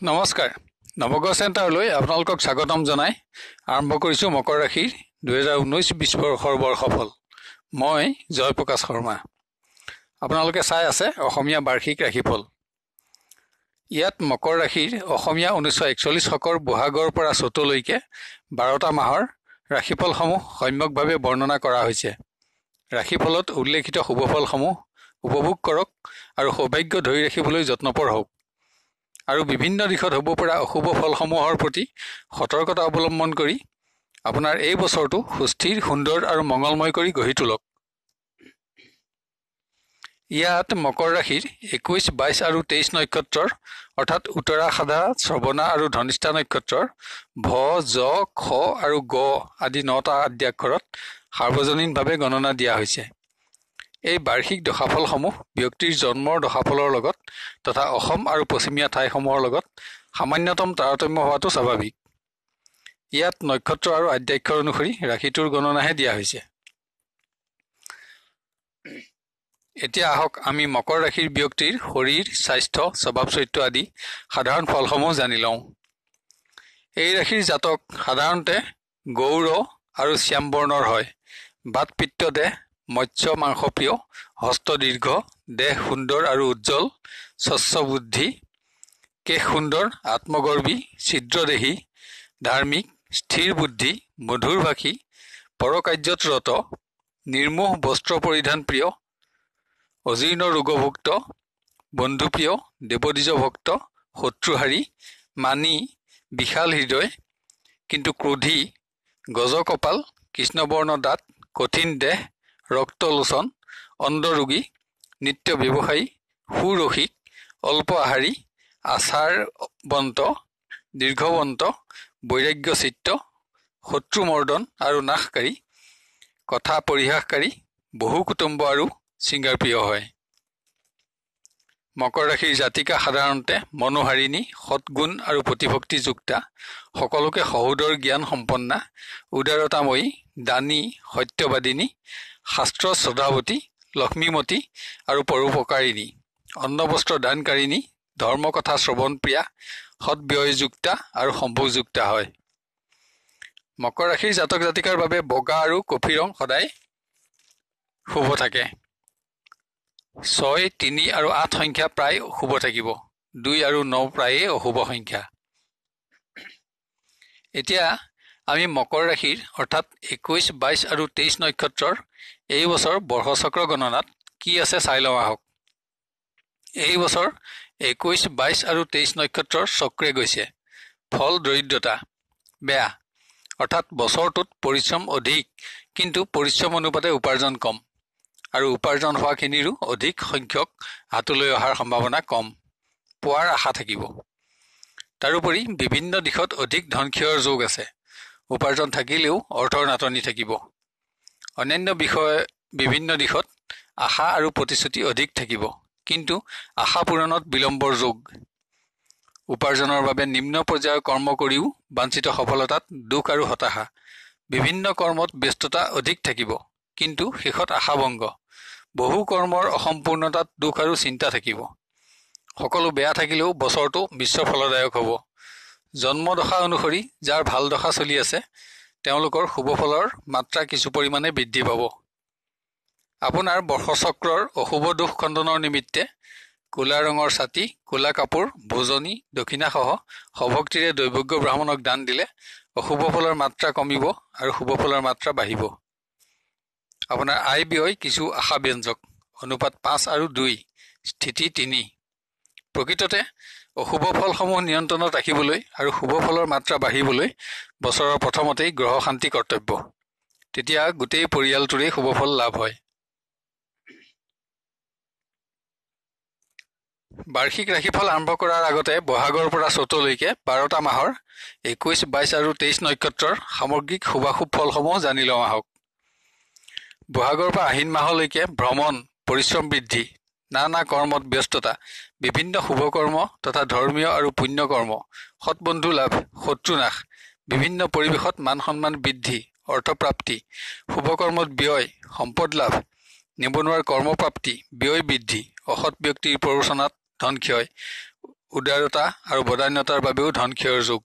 নমস্কাৰ নৱগ্ৰহ চেণ্টাৰলৈ আপোনালোকক স্বাগতম জনাই আৰম্ভ কৰিছোঁ মকৰ ৰাশিৰ 2019-20 বৰ্ষৰ বৰ্ষফল। মই জয়প্ৰকাশ শৰ্মা। আপোনালোকে চাই আছে অসমীয়া বাৰ্ষিক ৰাশিফল। ইয়াত মকৰ ৰাশিৰ অসমীয়া 1941 শকৰ বহাগৰ পৰা চ'তলৈকে 12টা মাহৰ ৰাশিফলসমূহ সম্যকভাৱে বৰ্ণনা কৰা হৈছে। ৰাশিফলত উল্লেখিত শুভফলসমূহ উপভোগ কৰক আৰু সৌভাগ্য ধৰি ৰাখিবলৈ যত্নপৰ হওক আৰু বিভিন্ন দিশত হ'ব পৰা অশুভ ফলসমূহৰ প্ৰতি সতৰ্কতা অৱলম্বন কৰি আপোনাৰ এই বছৰটো সুস্থিৰ, সুন্দৰ আৰু মংগলময় কৰি গঢ়ি তোলক। ইয়াত মকৰ ৰাশিৰ 21, 22 আৰু 23 নক্ষত্ৰৰ অৰ্থাৎ উত্তৰাষাধা, শ্ৰৱণা আৰু ধনিষ্ঠা নক্ষত্ৰৰ ভ, জ, খ আৰু গ আদি 9টা আদ্যাক্ষৰত সাৰ্বজনীনভাৱে গণনা দিয়া হৈছে। এই বাৰ্ষিক দশাফলসমূহ ব্যক্তিৰ জন্মৰ দশাফলৰ লগত তথা অসম আৰু পশ্চিমীয়া ঠাইসমূহৰ লগত সামান্যতম তাৰতম্য হোৱাটো স্বাভাৱিক। ইয়াত নক্ষত্ৰ আৰু আদ্যাক্ষৰ অনুসৰি ৰাশিটোৰ গণনাহে দিয়া হৈছে। এতিয়া আহক আমি মকৰ ৰাশিৰ ব্যক্তিৰ শৰীৰ, স্বাস্থ্য, স্বভাৱ চৰিত্ৰ আদি সাধাৰণ ফলসমূহ জানি লওঁ। এই ৰাশিৰ জাতক সাধাৰণতে গৌৰ আৰু শ্যাম বৰ্ণৰ হয়। বাত পিত্ত দেহ, মৎস্য মাংসপ্ৰিয়, হস্ত দীৰ্ঘ, দেহ সুন্দৰ আৰু উজ্জ্বল, স্বচ্ছ বুদ্ধি, কেশ সুন্দৰ, আত্মগৰ্বী, ছিদ্ৰদেহী, ধাৰ্মিক, স্থিৰ বুদ্ধি, মধুৰভাষী, পৰকাৰ্যত ৰত, নিৰ্মোহ বস্ত্ৰ পৰিধান প্ৰিয়, অজীৰ্ণ ৰোগভুক্ত, বন্ধুপ্ৰিয়, দেৱদ্বিজ ভক্ত, শত্ৰুহাৰী, মানি, বিশাল হৃদয় কিন্তু ক্ৰোধী, গজকপাল, কৃষ্ণবৰ্ণ দাঁত, কঠিন দেহ, ৰক্তলোচন, অন্ধৰোগী, নিত্য ব্যৱসায়ী, সুৰসিক, অল্প আহাৰী, আচাৰবন্ত, দীৰ্ঘবন্ত, বৈৰাগ্যচিত্ত, শত্ৰুমৰ্দন আৰু নাশকাৰী, কথা পৰিহাসকাৰী, বহু কুটুম্ব আৰু শৃংগাৰপ্ৰিয় হয়। মকৰ ৰাশিৰ জাতিকা সাধাৰণতে মনোহাৰিণী, সৎগুণ আৰু প্ৰতিভক্তিযুক্তা, সকলোকে সহোদৰ জ্ঞান সম্পন্না, উদাৰতাময়ী, দানী, সত্যবাদিনী, শাস্ত্ৰ শ্ৰদ্ধাৱতী, লক্ষ্মীমতী আৰু পৰোপকাৰিণী, অন্নবস্ত্ৰ দানকাৰিণী, ধৰ্মকথা শ্ৰৱণপ্ৰিয়া, সৎব্যয়যুক্তা আৰু সম্ভোগযুক্তা হয়। মকৰ ৰাশিৰ জাতক জাতিকাৰ বাবে বগা আৰু কফি ৰং সদায় শুভ থাকে। 6, 3 আৰু 8 সংখ্যা প্ৰায় শুভ থাকিব। 2 আৰু 9 প্ৰায়ে অশুভ সংখ্যা। এতিয়া আমি মকৰ ৰাশিৰ অৰ্থাৎ 21, 22 আৰু 23 নক্ষত্ৰৰ এই বছৰ বৰ্ষচক্ৰ গণনাত কি আছে চাই লওঁ আহক। এই বছৰ 21, 22 আৰু 23 নক্ষত্ৰৰ চক্ৰে গৈছে। ফল দৰিদ্ৰতা, বেয়া, অৰ্থাৎ বছৰটোত পৰিশ্ৰম অধিক কিন্তু পৰিশ্ৰম অনুপাতে উপাৰ্জন কম আৰু উপাৰ্জন হোৱাখিনিৰো অধিক সংখ্যক হাতলৈ অহাৰ সম্ভাৱনা কম, পোৱাৰ আশা থাকিব। তাৰোপৰি বিভিন্ন দিশত অধিক ধনক্ষয়ৰ যোগ আছে। উপাৰ্জন থাকিলেও অৰ্থৰ নাটনি থাকিব। অন্যান্য বিষয় বিভিন্ন দিশত আশা আৰু প্ৰতিশ্ৰুতি অধিক থাকিব কিন্তু আশা পূৰণত বিলম্বৰ যোগ। উপাৰ্জনৰ বাবে নিম্ন পৰ্যায়ৰ কৰ্ম কৰিও বাঞ্ছিত সফলতাত দুখ আৰু হতাশা। বিভিন্ন কৰ্মত ব্যস্ততা অধিক থাকিব কিন্তু শেষত আশাভংগ। বহু কৰ্মৰ অসম্পূৰ্ণতাত দুখ আৰু চিন্তা থাকিব। সকলো বেয়া থাকিলেও বছৰটো মিশ্ৰ ফলদায়ক হ'ব। জন্মদশা অনুসৰি যাৰ ভাল দশা চলি আছে তেওঁলোকৰ শুভফলৰ মাত্ৰা কিছু পৰিমাণে বৃদ্ধি পাব। আপোনাৰ বৰ্ষচক্ৰৰ অশুভ দোষ খণ্ডনৰ নিমিত্তে ক'লা ৰঙৰ ছাতি, ক'লা কাপোৰ, ভোজনী, দক্ষিণাসহ সভক্তিৰে দৈৱজ্ঞ ব্ৰাহ্মণক দান দিলে অশুভ ফলৰ মাত্ৰা কমিব আৰু শুভ ফলৰ মাত্ৰা বাঢ়িব। আপোনাৰ আয় ব্যয় কিছু আশাব্যঞ্জক, অনুপাত 5 আৰু 2, স্থিতি 3। প্ৰকৃততে অশুভ ফলসমূহ নিয়ন্ত্ৰণত ৰাখিবলৈ আৰু শুভ ফলৰ মাত্ৰা বাঢ়িবলৈ বছৰৰ প্ৰথমতেই গ্ৰহ শান্তি কৰ্তব্য। তেতিয়া গোটেই পৰিয়ালটোৰেই শুভফল লাভ হয়। বাৰ্ষিক ৰাশিফল আৰম্ভ কৰাৰ আগতে বহাগৰ পৰা চ'তলৈকে 12টা মাহৰ 21, 22 আৰু 23 নক্ষত্ৰৰ সামগ্ৰিক শুভাশুভ ফলসমূহ জানি লওঁ আহক। বহাগৰ পৰা আহিন মাহলৈকে ভ্ৰমণ, পৰিশ্ৰম বৃদ্ধি, নানা কৰ্মত ব্যস্ততা, বিভিন্ন শুভকৰ্ম তথা ধৰ্মীয় আৰু পুণ্যকৰ্ম, সৎবন্ধু লাভ, শত্ৰুনাশ, বিভিন্ন পৰিৱেশত মান সন্মান বৃদ্ধি, অৰ্থপ্ৰাপ্তি, শুভকৰ্মত ব্যয়, সম্পদ লাভ, নিবনুৱাৰ কৰ্মপ্ৰাপ্তি, ব্যয় বৃদ্ধি, অসৎ ব্যক্তিৰ প্ৰৰোচনাত ধনক্ষয়, উদাৰতা আৰু বদান্যতাৰ বাবেও ধনক্ষয়ৰ যোগ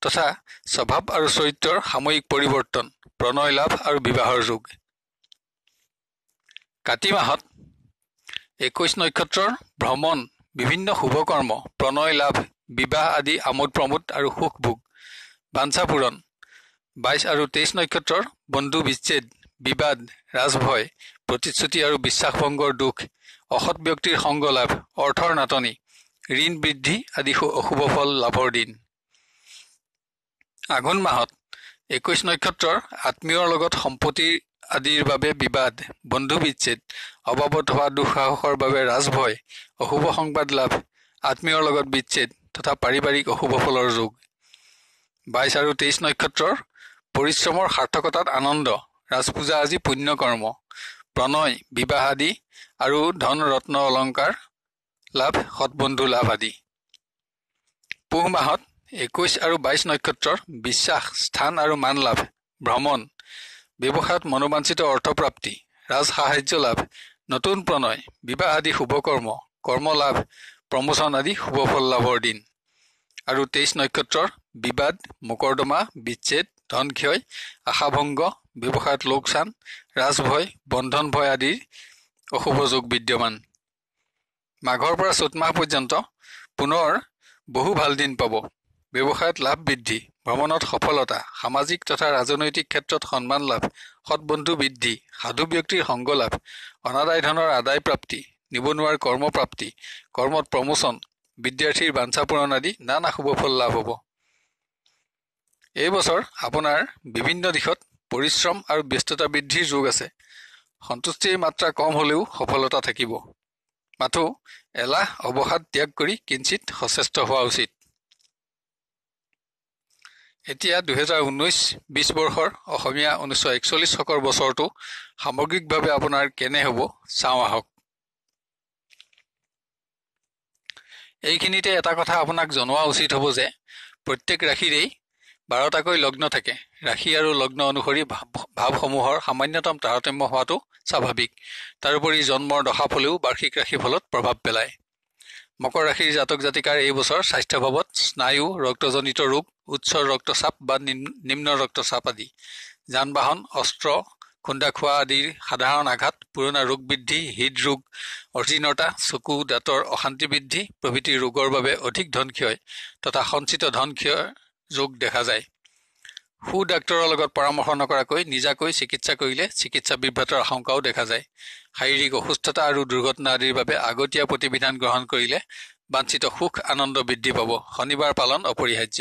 তথা স্বভাৱ আৰু চৰিত্ৰৰ সাময়িক পৰিৱৰ্তন প্ৰণয় লাভ আৰু বিবাহৰ যোগ। কাতি মাহত 21 নক্ষত্ৰৰ ভ্ৰমণ, বিভিন্ন শুভকৰ্ম, প্ৰণয় লাভ, বিবাহ আদি আমোদ প্ৰমোদ আৰু সুখ ভোগ, বাঞ্ছা পূৰণ। 22 আৰু 23 নক্ষত্ৰৰ বন্ধু বিচ্ছেদ, বিবাদ, ৰাজভয়, প্ৰতিশ্ৰুতি আৰু বিশ্বাসভংগৰ দুখ, অসৎ ব্যক্তিৰ সংগ লাভ, অৰ্থৰ নাটনি, ঋণ বৃদ্ধি আদি অশুভ ফল লাভৰ দিন। আঘোণ মাহত 21 নক্ষত্ৰৰ আত্মীয়ৰ লগত সম্পত্তি আদিৰ বাবে বিবাদ, বন্ধু বিচ্ছেদ, অবাবত হোৱা দুঃসাহসৰ বাবে ৰাজভয়, অশুভ সংবাদ লাভ, আত্মীয়ৰ লগত বিচ্ছেদ তথা পাৰিবাৰিক অশুভ ফলৰ যোগ। 22 আৰু 23 নক্ষত্ৰৰ পৰিশ্ৰমৰ সাৰ্থকতাত আনন্দ, ৰাজপূজা আদি পুণ্যকৰ্ম, প্ৰণয়, বিবাহ আদি আৰু ধন ৰত্ন অলংকাৰ লাভ, সৎবন্ধু লাভ আদি। পুহ মাহত 21 আৰু 22 নক্ষত্ৰৰ বিশ্বাস, স্থান আৰু মান লাভ, ভ্ৰমণ, ব্যৱসায়ত মনোবাঞ্ছিত অৰ্থপ্ৰাপ্তি, ৰাজ সাহায্য লাভ, নতুন প্ৰণয়, বিবাহ আদি শুভকৰ্ম, কৰ্ম লাভ, প্ৰমোচন আদি শুভফল লাভৰ দিন। আৰু 23 নক্ষত্ৰৰ বিবাদ, মোকৰ্দমা, বিচ্ছেদ, ধনক্ষয়, আশাভংগ, ব্যৱসায়ত লোকচান, ৰাজভয়, বন্ধন ভয় আদিৰ অশুভ যোগ বিদ্যমান। মাঘৰ পৰা চ'ত মাহ পৰ্যন্ত পুনৰ বহু ভাল দিন পাব। ব্যৱসায়ত লাভ বৃদ্ধি, ভ্ৰমণত সফলতা, সামাজিক তথা ৰাজনৈতিক ক্ষেত্ৰত সন্মান লাভ, সৎবন্ধু বৃদ্ধি, সাধু ব্যক্তিৰ সংগ লাভ, অনাদায় ধনৰ আদায় প্ৰাপ্তি, নিবনুৱাৰ কৰ্মপ্ৰাপ্তি, কৰ্মত প্ৰমোচন, বিদ্যাৰ্থীৰ বাঞ্ছা পূৰণ আদি নানা শুভফল লাভ হ'ব। এই বছৰ আপোনাৰ বিভিন্ন দিশত পৰিশ্ৰম আৰু ব্যস্ততা বৃদ্ধিৰ যোগ আছে। সন্তুষ্টিৰ মাত্ৰা কম হ'লেও সফলতা থাকিব। মাথো এলাহ অৱসাদ ত্যাগ কৰি কিঞ্চিত সচেষ্ট হোৱা উচিত। এতিয়া 2019-20 বৰ্ষৰ অসমীয়া 1941 শকৰ বছৰটো সামগ্ৰিকভাৱে আপোনাৰ কেনে হ'ব চাওঁ আহক। এইখিনিতে এটা কথা আপোনাক জনোৱা উচিত হ'ব যে প্ৰত্যেক ৰাশিৰেই 12টাকৈ লগ্ন থাকে। ৰাশি আৰু লগ্ন অনুসৰি ভাৱসমূহৰ সামান্যতম তাৰতম্য হোৱাটো স্বাভাৱিক। তাৰোপৰি জন্মৰ দশাফলেও বাৰ্ষিক ৰাশিফলত প্ৰভাৱ পেলায়। মকৰ ৰাশিৰ জাতক জাতিকাৰ এই বছৰ স্বাস্থ্যভাৱত স্নায়ু, ৰক্তজনিত ৰোগ, উচ্চ ৰক্তচাপ বা নিম্ন ৰক্তচাপ আদি, যান বাহন, অস্ত্ৰ, খুন্দা খোৱা আদিৰ সাধাৰণ আঘাত, পুৰণা ৰোগ বৃদ্ধি, হৃদৰোগ, অজীৰ্ণতা, চকু দাঁতৰ অশান্তি বৃদ্ধি প্ৰভৃতি ৰোগৰ বাবে অধিক ধনক্ষয় তথা সঞ্চিত ধনক্ষয়ৰ যোগ দেখা যায়। সু ডাক্তৰৰ লগত পৰামৰ্শ নকৰাকৈ নিজাকৈ চিকিৎসা কৰিলে চিকিৎসা বিভ্ৰাটৰ আশংকাও দেখা যায়। শাৰীৰিক অসুস্থতা আৰু দুৰ্ঘটনা আদিৰ বাবে আগতীয়া প্ৰতিবিধান গ্ৰহণ কৰিলে বাঞ্ছিত সুখ আনন্দ বৃদ্ধি পাব। শনিবাৰ পালন অপৰিহাৰ্য।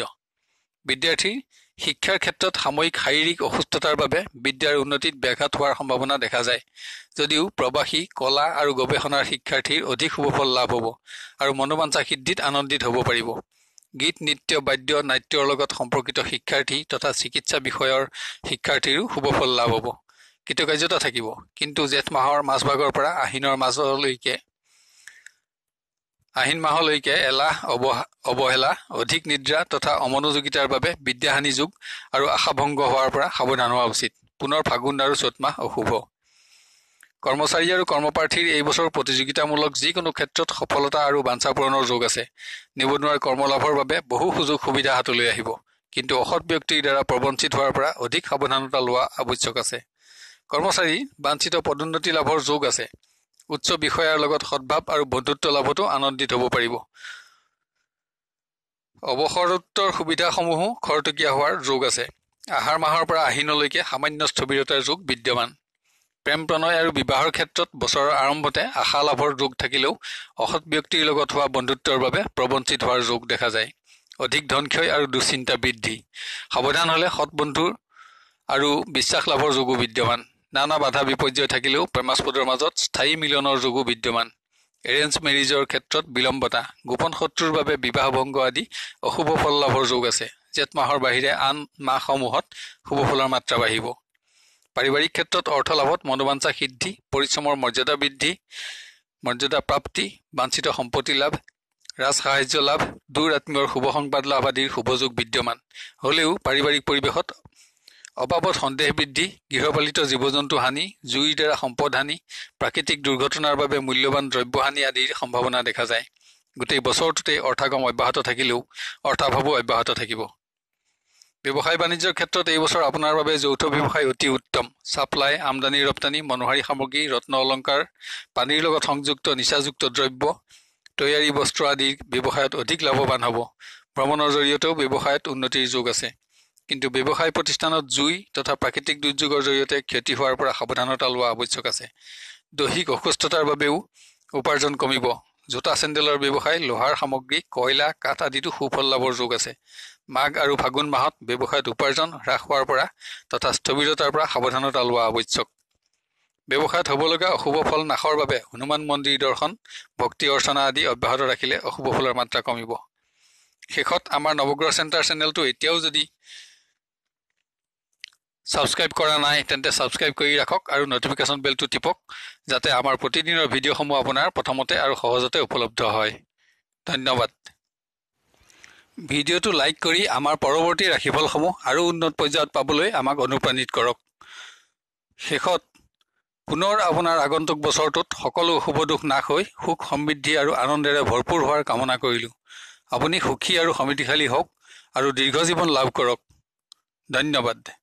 বিদ্যাৰ্থীৰ শিক্ষাৰ ক্ষেত্ৰত সাময়িক শাৰীৰিক অসুস্থতাৰ বাবে বিদ্যাৰ উন্নতিত ব্যাঘাত হোৱাৰ সম্ভাৱনা দেখা যায়। যদিও প্ৰবাসী, কলা আৰু গৱেষণাৰ শিক্ষাৰ্থীৰ অধিক শুভফল লাভ হ'ব আৰু মনোবাঞ্ছা সিদ্ধিত আনন্দিত হ'ব পাৰিব। গীত, নৃত্য, বাদ্য, নাট্যৰ লগত সম্পৰ্কিত শিক্ষাৰ্থী তথা চিকিৎসা বিষয়ৰ শিক্ষাৰ্থীৰো শুভফল লাভ হ'ব। কৃতকাৰ্যতা থাকিব। কিন্তু জেঠ মাহৰ মাজভাগৰ পৰা আহিন মাহলৈকে এলাহ, অৱহেলা, অধিক নিদ্ৰা তথা অমনোযোগিতাৰ বাবে বিদ্যাহানি যোগ আৰু আশাভংগ হোৱাৰ পৰা সাৱধান হোৱা উচিত। পুনৰ ফাগুন আৰু চ'ত মাহ অশুভ। কৰ্মচাৰী আৰু কৰ্মপ্ৰাৰ্থীৰ এই বছৰ প্ৰতিযোগিতামূলক যিকোনো ক্ষেত্ৰত সফলতা আৰু বাঞ্ছা পূৰণৰ যোগ আছে। নিবনুৱাৰ কৰ্মলাভৰ বাবে বহু সুযোগ সুবিধা হাতলৈ আহিব। কিন্তু অসৎ ব্যক্তিৰ দ্বাৰা প্ৰবঞ্চিত হোৱাৰ পৰা অধিক সাৱধানতা লোৱা আৱশ্যক আছে। কৰ্মচাৰী বাঞ্ছিত পদোন্নতি লাভৰ যোগ আছে। উচ্চ বিষয়াৰ লগত সদ্ভাৱ আৰু বন্ধুত্ব লাভতো আনন্দিত হ'ব পাৰিব। অৱসৰোত্তৰ সুবিধাসমূহো খৰতকীয়া হোৱাৰ যোগ আছে। আহাৰ মাহৰ পৰা আহিনলৈকে সামান্য স্থবিৰতাৰ যোগ বিদ্যমান। প্ৰেম প্ৰণয় আৰু বিবাহৰ ক্ষেত্ৰত বছৰৰ আৰম্ভতে আশা লাভৰ যোগ থাকিলেও অসৎ ব্যক্তিৰ লগত হোৱা বন্ধুত্বৰ বাবে প্ৰবঞ্চিত হোৱাৰ যোগ দেখা যায়। অধিক ধনক্ষয় আৰু দুশ্চিন্তা বৃদ্ধি। সাৱধান হ'লে সৎ বন্ধুৰ আৰু বিশ্বাস লাভৰ যোগো বিদ্যমান। নানা বাধা বিপৰ্যয় থাকিলেও প্ৰেমাস্পদৰ মাজত স্থায়ী মিলনৰ যোগো বিদ্যমান। এৰেঞ্জ মেৰিজৰ ক্ষেত্ৰত বিলম্বতা, গোপন শত্ৰুৰ বাবে বিবাহভংগ আদি অশুভ ফল লাভৰ যোগ আছে। জেঠ মাহৰ বাহিৰে আন মাহসমূহত শুভফলৰ মাত্ৰা বাঢ়িব। পাৰিবাৰিক ক্ষেত্ৰত অৰ্থ লাভত মনোবাঞ্ছা সিদ্ধি, পৰিশ্ৰমৰ মৰ্যাদা প্ৰাপ্তি, বাঞ্ছিত সম্পত্তি লাভ, ৰাজ সাহায্য লাভ, দূৰ আত্মীয়ৰ শুভ সংবাদ লাভ আদিৰ শুভযোগ বিদ্যমান হ'লেও পাৰিবাৰিক পৰিৱেশত অবাবত সন্দেহ বৃদ্ধি, গৃহপালিত জীৱ জন্তু হানি, জুইৰ দ্বাৰা সম্পদ হানি, প্ৰাকৃতিক দুৰ্ঘটনাৰ বাবে মূল্যৱান দ্ৰব্য হানি আদিৰ সম্ভাৱনা দেখা যায়। গোটেই বছৰটোতে অৰ্থাগম অব্যাহত থাকিলেও অৰ্থাভাৱো অব্যাহত থাকিব। ব্যৱসায় বাণিজ্যৰ ক্ষেত্ৰত এই বছৰ আপোনাৰ বাবে যৌথ ব্যৱসায় অতি উত্তম। ছাপ্লাই, আমদানি ৰপ্তানি, মনোহাৰী সামগ্ৰী, ৰত্ন অলংকাৰ, পানীৰ লগত সংযুক্ত নিচাযুক্ত দ্ৰব্য, তৈয়াৰী বস্ত্ৰ আদিৰ ব্যৱসায়ত অধিক লাভৱান হ'ব। ভ্ৰমণৰ জৰিয়তেও ব্যৱসায়ত উন্নতিৰ যোগ আছে। কিন্তু ব্যৱসায় প্ৰতিষ্ঠানত জুই তথা প্ৰাকৃতিক দুৰ্যোগৰ জৰিয়তে ক্ষতি হোৱাৰ পৰা সাৱধানতা লোৱা আৱশ্যক আছে। দৈহিক অসুস্থতাৰ বাবেও উপাৰ্জন কমিব। জোতা চেণ্ডেলৰ ব্যৱসায়, লোহাৰ সামগ্ৰী, কয়লা, কাঠ আদিতো সুফল লাভৰ যোগ আছে। মাঘ আৰু ফাগুন মাহত ব্যৱসায়ত উপাৰ্জন হ্ৰাস হোৱাৰ পৰা তথা স্থবিৰতাৰ পৰা সাৱধানতা লোৱা আৱশ্যক। ব্যৱসায়ত হ'বলগা অশুভ ফল নাশৰ বাবে হনুমান মন্দিৰ দৰ্শন, ভক্তি অৰ্চনা আদি অব্যাহত ৰাখিলে অশুভ ফলৰ মাত্ৰা কমিব। শেষত আমাৰ নৱগ্ৰহ চেণ্টাৰ চেনেলটো এতিয়াও যদি ছাবস্ক্ৰাইব কৰা নাই তেন্তে ছাবস্ক্ৰাইব কৰি ৰাখক আৰু নটিফিকেশ্যন বেলটো টিপক, যাতে আমাৰ প্ৰতিদিনৰ ভিডিঅ'সমূহ আপোনাৰ প্ৰথমতে আৰু সহজতে উপলব্ধ হয়। ধন্যবাদ। ভিডিঅ'টো লাইক কৰি আমাৰ পৰৱৰ্তী ৰাশিফলসমূহ আৰু উন্নত পৰ্যায়ত পাবলৈ আমাক অনুপ্ৰাণিত কৰক। শেষত পুনৰ আপোনাৰ আগন্তুক বছৰটোত সকলো অশুভ দুখ নাশ হৈ সুখ, সমৃদ্ধি আৰু আনন্দেৰে ভৰপূৰ হোৱাৰ কামনা কৰিলোঁ। আপুনি সুখী আৰু সমৃদ্ধিশালী হওক আৰু দীৰ্ঘ জীৱন লাভ কৰক। ধন্যবাদ।